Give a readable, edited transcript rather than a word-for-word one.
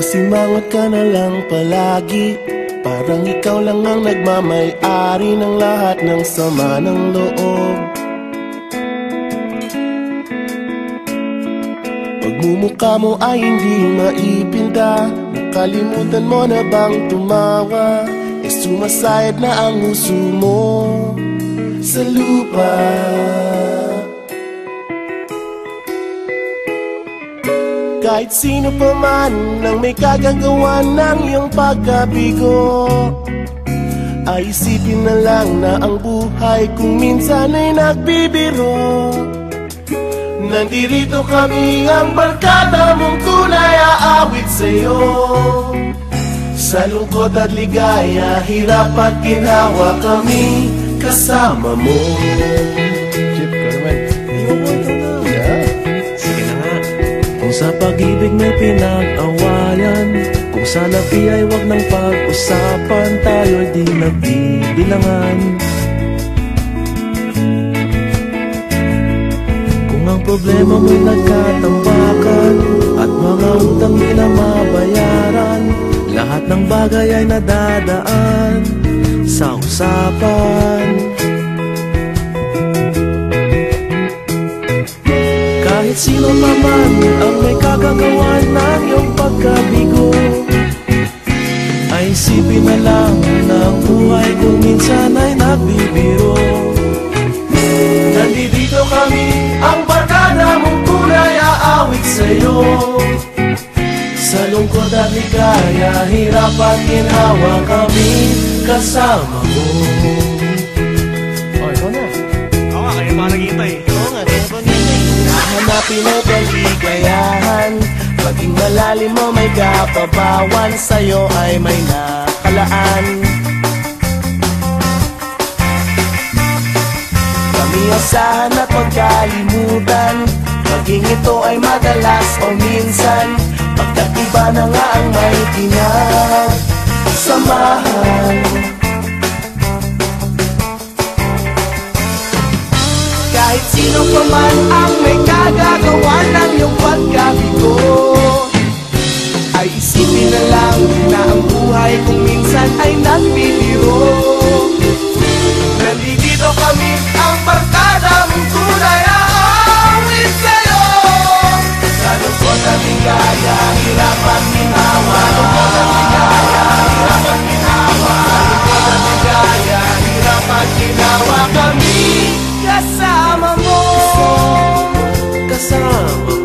Nakasimangot ka na lang palagi, parang ikaw lang ang nagmamay-ari ng lahat ng sama ng loob. Pagmumukha mo ay hindi maipinta, nakalimutan mo na bang tumawa? Sumasayad na ang uso mo sa lupa. Kahit sino pa man ang may kagagawa ng iyong pagkabigo, ay isipin na lang na ang buhay kung minsan ay nagbibiro. Nandirito kami, ang barkada mong tunay aawit sa'yo. Sa lungkot at ligaya, hirap at ginawa kami kasama mo. Chip, ka naman. Sige na nga. Kung sa pag-ibig may pinag-awayan, kung sa labi ay wag nang pag-usapan, tayo'y di nagbibilangan. Kung ang problema mo'y nagkatambakan at mga utang di na mabayaran, lahat ng bagay ay nadadaan sa usapan. Kahit sino pa man ang may kagagawa ng iyong pagkabigo, ay isipin na lang na ang buhay kung minsan ay nagbibiro. Nandito kami, ang barkada mong tunay aawit sa'yo. Sa lungkot at ligaya, hirap at ginhawa kami kasama mo. Oh, ikaw na. Oo nga, kayo pa naghihintay. Oo nga, kaya pa nilay. Hahanapin ay kaligayahan, maging malalim mo may kapabawan, sa'yo ay may nakalaan. Kami asahan at magkalimutan, maging ito ay madalas o minsan, pagkat iba na nga ang may pinagsamahan. Kahit sino pa man ang may kagagawa ng iyong pagkabigo, ay isipin na lang na ang buhay kung minsan ay nagbibiro. Nandito kami, ang barkada mong tunay aawit sa'yo. Sa lungkot at ligaya, hirap at ginhawa. Sa lungkot at ligaya, hirap at ginhawa. Sa lungkot at ligaya, hirap at ginhawa kami kasama mo. Kasama